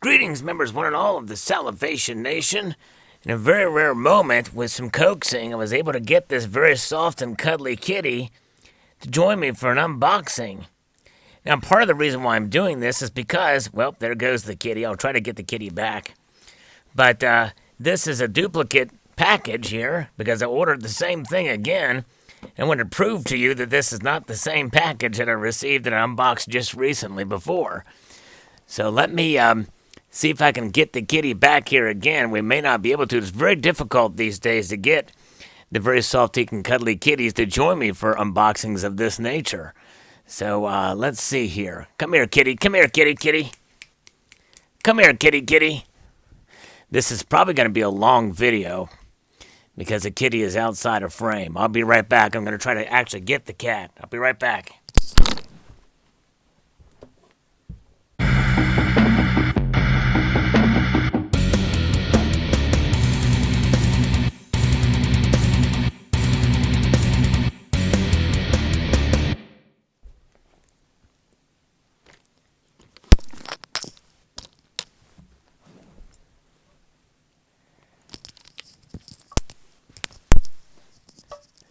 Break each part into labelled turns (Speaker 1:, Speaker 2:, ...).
Speaker 1: Greetings, members one and all of the Salivation Nation. In a very rare moment, with some coaxing, I was able to get this very soft and cuddly kitty to join me for an unboxing. Now, part of the reason why I'm doing this is because, well, there goes the kitty. I'll try to get the kitty back. But this is a duplicate package here because I ordered the same thing again. I want to prove to you that this is not the same package that I received and unboxed just recently before. So let me see if I can get the kitty back here again. We may not be able to. It's very difficult these days to get the very softy and cuddly kitties to join me for unboxings of this nature. So let's see here. Come here, kitty. Come here, kitty, kitty. Come here, kitty, kitty. This is probably going to be a long video because the kitty is outside of frame. I'll be right back. I'm going to try to actually get the cat. I'll be right back.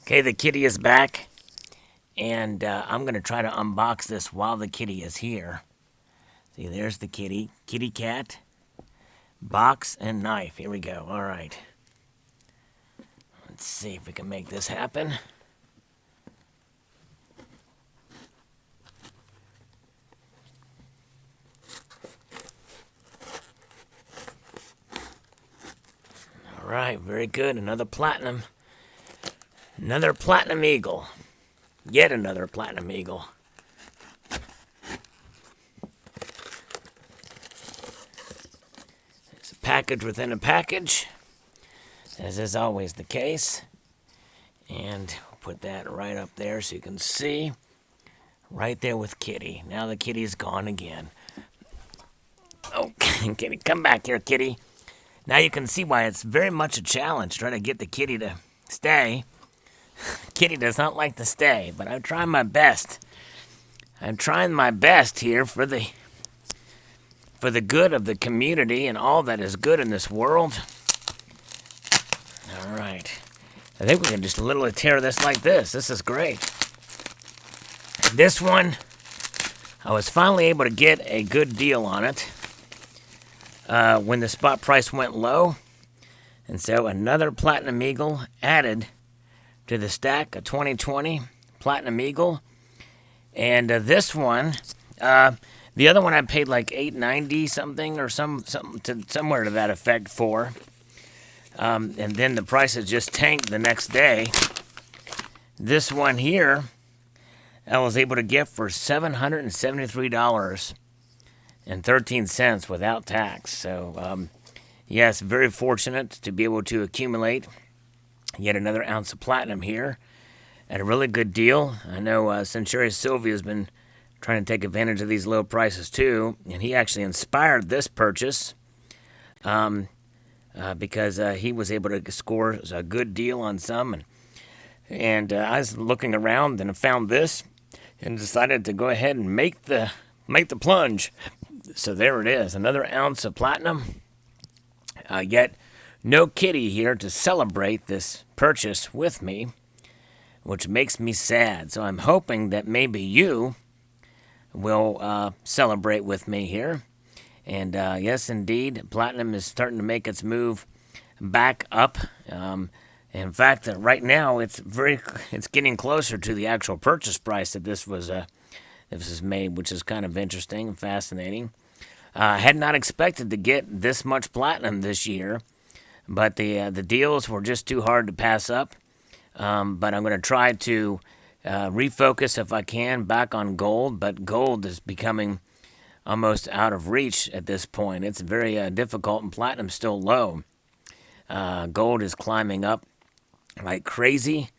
Speaker 1: Okay, the kitty is back, and I'm going to try to unbox this while the kitty is here. See, there's the kitty. Kitty cat, box, and knife. Here we go. All right. Let's see if we can make this happen. All right, very good. Another platinum. Another platinum eagle. Yet another platinum eagle. It's a package within a package, as is always the case. And we'll put that right up there so you can see. Right there with Kitty. Now the kitty's gone again. Oh, kitty, come back here, kitty. Now you can see why it's very much a challenge trying to get the kitty to stay. Kitty does not like to stay, but I'm trying my best. I'm trying my best here for the good of the community and all that is good in this world. All right. I think we can just literally tear this like this. This is great. And this one, I was finally able to get a good deal on it when the spot price went low. And so another Platinum Eagle added to the stack, a 2020 Platinum Eagle. And this one, the other one I paid like $8.90 something or somewhere to that effect for. And then the prices just tanked the next day. This one here, I was able to get for $773.13 without tax. So, yes, very fortunate to be able to accumulate yet another ounce of platinum here at a really good deal. I know Century Sylvia has been trying to take advantage of these low prices too, and he actually inspired this purchase because he was able to score a good deal on some. And I was looking around and found this and decided to go ahead and make the plunge. So there it is, another ounce of platinum. Yet no kitty here to celebrate this purchase with me, which makes me sad. So I'm hoping that maybe you will celebrate with me here. And yes, indeed, platinum is starting to make its move back up. In fact, right now it's getting closer to the actual purchase price that this was made, which is kind of interesting and fascinating. I had not expected to get this much platinum this year. But the deals were just too hard to pass up. But I'm going to try to refocus, if I can, back on gold. But gold is becoming almost out of reach at this point. It's very difficult, and platinum's still low. Gold is climbing up like crazy,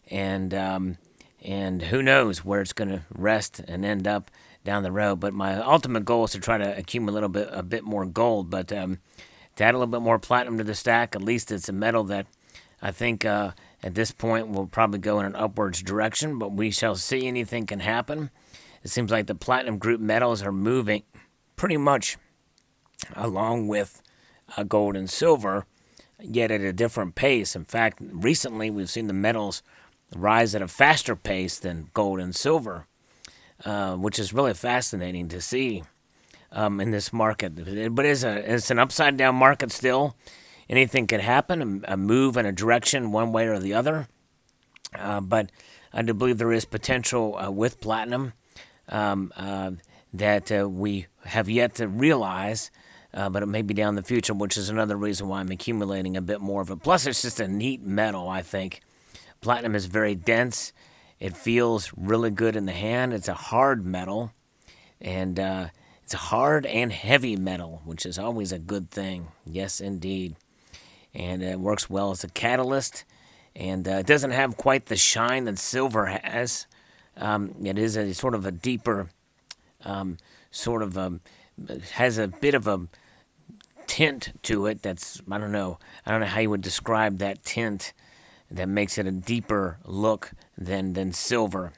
Speaker 1: and who knows where it's going to rest and end up down the road. But my ultimate goal is to try to accumulate a bit more gold. But to add a little bit more platinum to the stack, at least it's a metal that I think at this point will probably go in an upwards direction, but we shall see. Anything can happen. It seems like the platinum group metals are moving pretty much along with gold and silver, yet at a different pace. In fact, recently we've seen the metals rise at a faster pace than gold and silver, which is really fascinating to see in this market. But it's an upside down market still. Anything can happen, a move in a direction one way or the other. But I do believe there is potential with platinum that we have yet to realize, but it may be down the future, which is another reason why I'm accumulating a bit more of it. Plus, it's just a neat metal, I think. Platinum is very dense. It feels really good in the hand. It's a hard metal, and it's a hard and heavy metal, which is always a good thing. Yes, indeed. And it works well as a catalyst, and it doesn't have quite the shine that silver has. It is a sort of a deeper, has a bit of a tint to it. I don't know how you would describe that tint that makes it a deeper look than silver.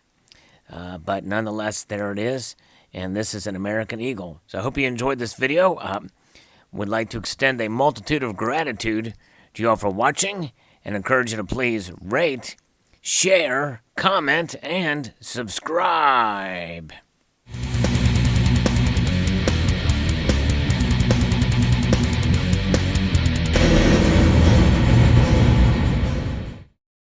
Speaker 1: But nonetheless, there it is, and this is an American Eagle. So I hope you enjoyed this video. Would like to extend a multitude of gratitude to you all for watching, and encourage you to please rate, share, comment, and subscribe.